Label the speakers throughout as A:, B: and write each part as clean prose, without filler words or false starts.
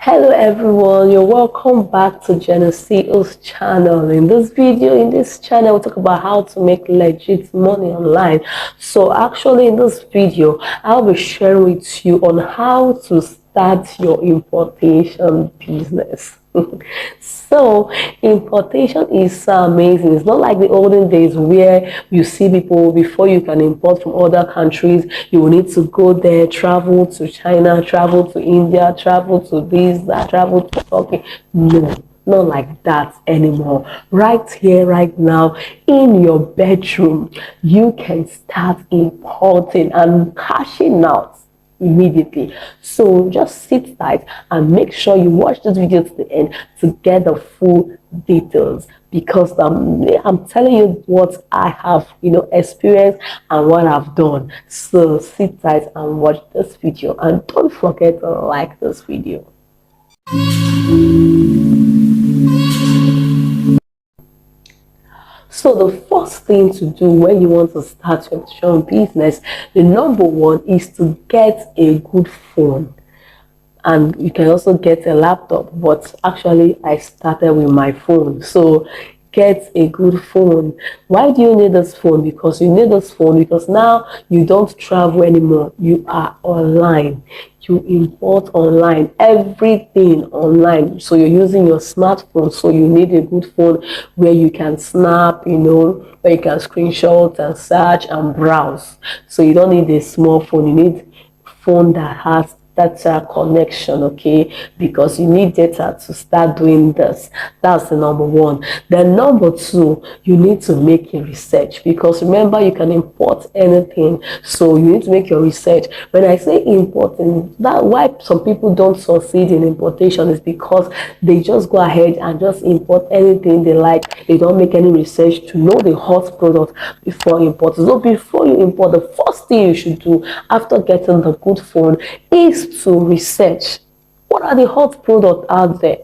A: Hello everyone, you're welcome back to Genoceo's channel. In this channel, we'll talk about how to make legit money online. So actually in this video, I'll be sharing with you on how to start your importation business. So importation is so amazing. It's not like the olden days where you see people, before you can import from other countries, you will need to go there, travel to China, travel to India, travel to this, that, travel to Turkey. No, not like that anymore. Right here, right now, in your bedroom, you can start importing and cashing out immediately. So just sit tight and make sure you watch this video to the end to get the full details, because I'm telling you what I have experienced and what I've done. So sit tight and watch this video, and don't forget to like this video. So the first thing to do when you want to start your own business, the number one is to get a good phone. And you can also get a laptop, but actually I started with my phone. So get a good phone. Why do you need this phone? Because you need this phone because now you don't travel anymore. You are online. You import online, everything online. So you're using your smartphone. So you need a good phone where you can snap, where you can screenshot and search and browse. So you don't need a small phone. You need a phone that has data connection, okay, because you need data to start doing this. That's the number one. Then number two, you need to make a research, because remember, you can import anything, so you need to make your research. When I say importing, that why some people don't succeed in importation is because they just go ahead and just import anything they like. They don't make any research to know the hot product before importing. So before you import, the first thing you should do after getting the good phone is to research what are the hot products out there.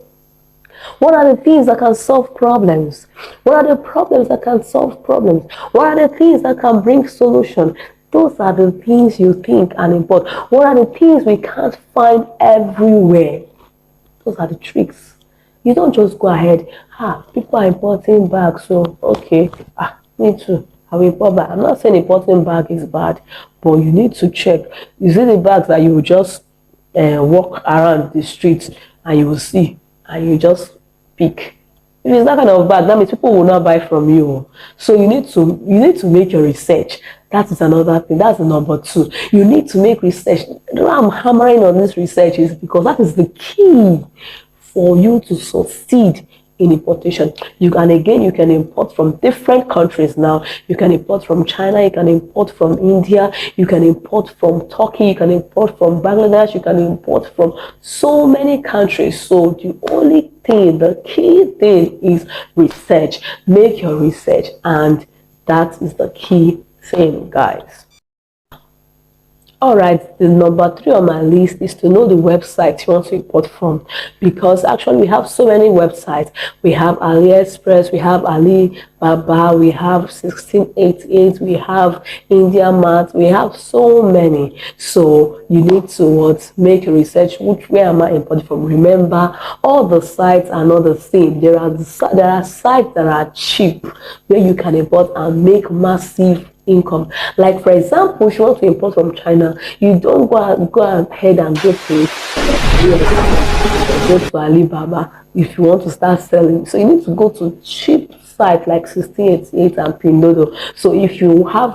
A: What are the things that can solve problems? What are the problems that can solve problems? What are the things that can bring solution? Those are the things you think and import. What are the things we can't find everywhere? Those are the tricks. You don't just go ahead, people are importing bags, so okay, me too, I will import bag. I'm not saying importing bag is bad, but you need to check. Is it the bags that you will just walk around the streets and you will see and you just pick? If it's that kind of bag, that means people will not buy from you. So you need to make your research. That is another thing. That's the number two. You need to make research. I'm hammering on this research is because that is the key for you to succeed in importation. You can import from different countries now. You can import from China, you can import from India, you can import from Turkey, you can import from Bangladesh, you can import from so many countries. So the key thing is research. Make your research, and that is the key thing, guys. Alright, the number three on my list is to know the website you want to import from, because actually we have so many websites. We have AliExpress, we have Alibaba, we have 1688, we have IndiaMart, we have so many. So you need to make a research. Where am I importing from? Remember, all the sites are not the same. There are sites that are cheap where you can import and make massive income. Like for example, if you want to import from China, you don't go ahead and go to Alibaba if you want to start selling. So you need to go to cheap sites like 1688 and Pindodo. So if you want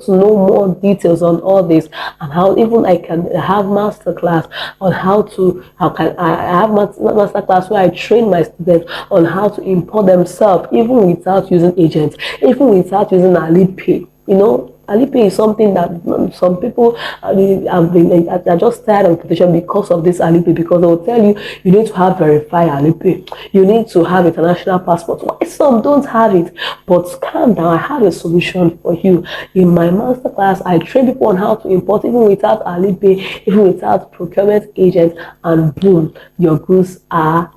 A: to know more details on all this, and how even I can have masterclass on I have masterclass where I train my students on how to import themselves even without using agents, even without using Alipay. Alipay is something that some people are just tired of importation because of this Alipay, because they will tell you need to have verified Alipay, you need to have international passport. Why some don't have it? But calm down, I have a solution for you. In my masterclass, I train people on how to import even without Alipay, even without procurement agents, and boom, your goods are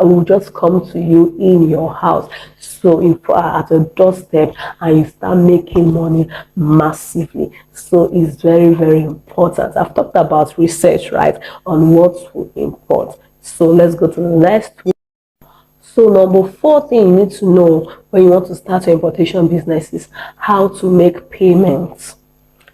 A: will just come to you in your house, so at your doorstep, and you start making money massively. So it's very, very important. I've talked about research, right, on what to import. So let's go to the next one. So number 4 thing you need to know when you want to start your importation business is how to make payments.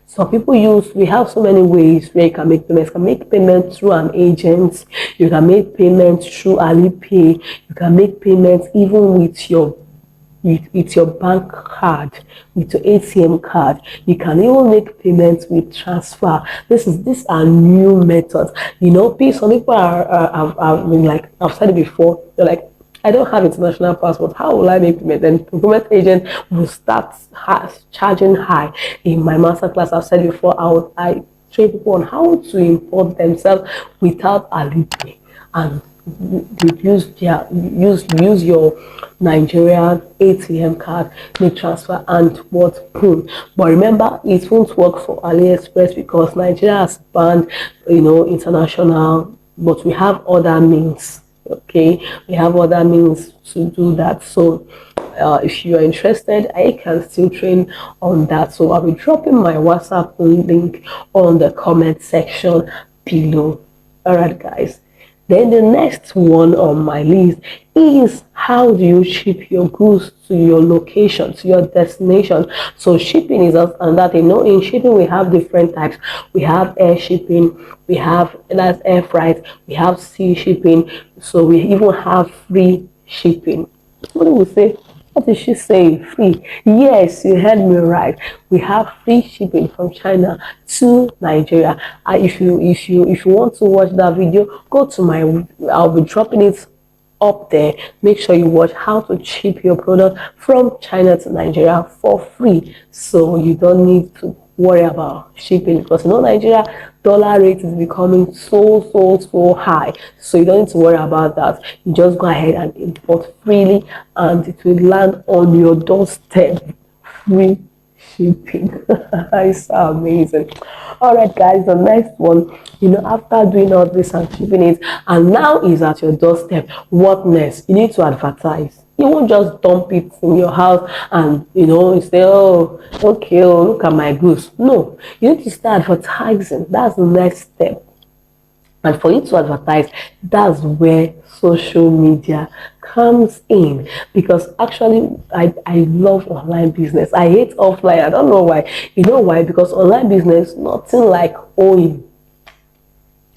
A: Some people we have so many ways where you can make payments. You can make payments through an agent, you can make payments through Alipay, you can make payments even with your bank card, with your ATM card. You can even make payments with transfer. These are new methods. Some people are like, I've said it before, they're like, I don't have international passport. How will I make payment? Then the government agent will start charging high. In my masterclass, I've said before, I train people on how to import themselves without Alipay, and use your Nigerian ATM card, make transfer, and boom. But remember, it won't work for AliExpress because Nigeria has banned international, but we have other means. Okay, we have other means to do that. So if you are interested, I can still train on that. So I'll be dropping my WhatsApp link on the comment section below. All right, guys. Then the next one on my list is how do you ship your goods to your location, to your destination. So shipping is another thing. In shipping we have different types. We have air shipping, we have air freight, we have sea shipping, so we even have free shipping. What do we say? What did she say? Free? Yes, you heard me right. We have free shipping from China to Nigeria. If you want to watch that video, go to I'll be dropping it up there. Make sure you watch how to ship your product from China to Nigeria for free, so you don't need to worry about shipping, because Nigeria dollar rate is becoming so high, so you don't need to worry about that. You just go ahead and import freely, and it will land on your doorstep. Free shipping. It's amazing. All right, guys, the next one, after doing all this and shipping it, and now is at your doorstep, what next? You need to advertise. You won't just dump it in your house and you say, oh, okay, look at my goods. No, you need to start advertising. That's the next step. And for you to advertise, that's where social media comes in. Because actually, I love online business. I hate offline. I don't know why. You know why? Because online business, nothing like owing.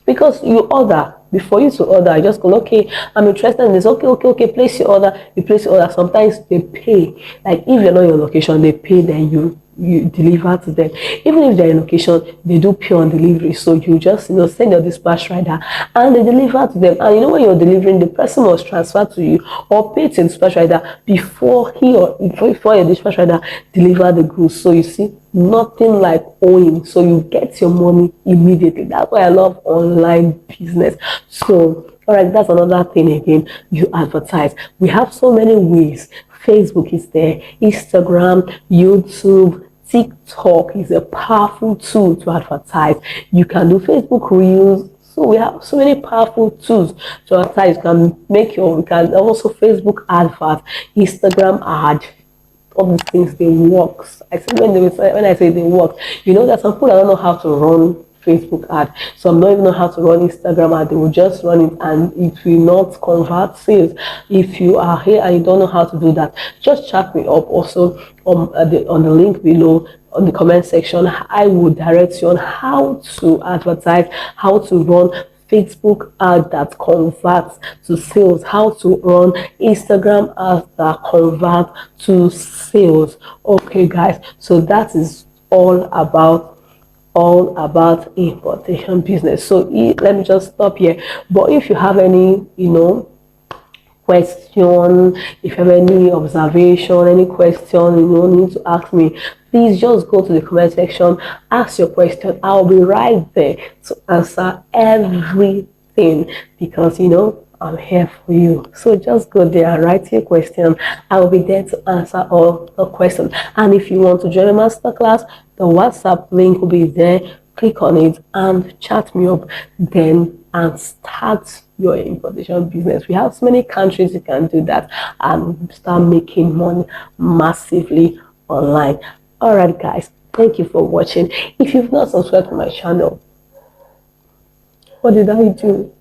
A: Because you order. Before you to order, I just go, okay, I'm interested in this. Okay, place your order. You place your order. Sometimes they pay. Like if you're not in your location, they pay, then you deliver to them. Even if they're in location, they do pay on delivery. So you just send your dispatch rider and they deliver to them. And when you're delivering, the person must transfer to you or pay to the dispatch rider before your dispatch rider deliver the goods. So you see, nothing like owing. So you get your money immediately. That's why I love online business. So all right, that's another thing again. You advertise. We have so many ways. Facebook is there, Instagram, YouTube, TikTok is a powerful tool to advertise. You can do Facebook Reels. So we have so many powerful tools to advertise. You can also Facebook advert, Instagram ad. All these things, they work. I said when I say they work, that some people don't know how to run Facebook ad. Some don't even know how to run Instagram ad. They will just run it and it will not convert sales. If you are here and you don't know how to do that, just chat me up also on the link below on the comment section. I will direct you on how to advertise, how to run Facebook ad that converts to sales, how to run Instagram ads that convert to sales. Okay, guys, so that is all about importation business. So let me just stop here. But if you have any question, if you have any observation, any question you need to ask me, please just go to the comment section, ask your question. I'll be right there to answer everything, because I'm here for you. So just go there and write your question. I'll be there to answer all the questions. And if you want to join a masterclass, the WhatsApp link will be there. Click on it and chat me up then and start your importation business. We have so many countries you can do that and start making money massively online. All right, guys, thank you for watching. If you've not subscribed to my channel, what did I do?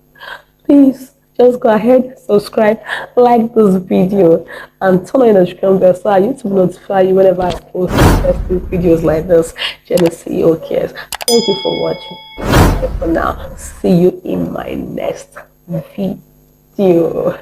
A: Please just go ahead, subscribe, like this video, and turn on the notification bell so YouTube will notify you whenever I post interesting videos like this. Genesee cares. Thank you for watching. Bye for now. See you in my next video.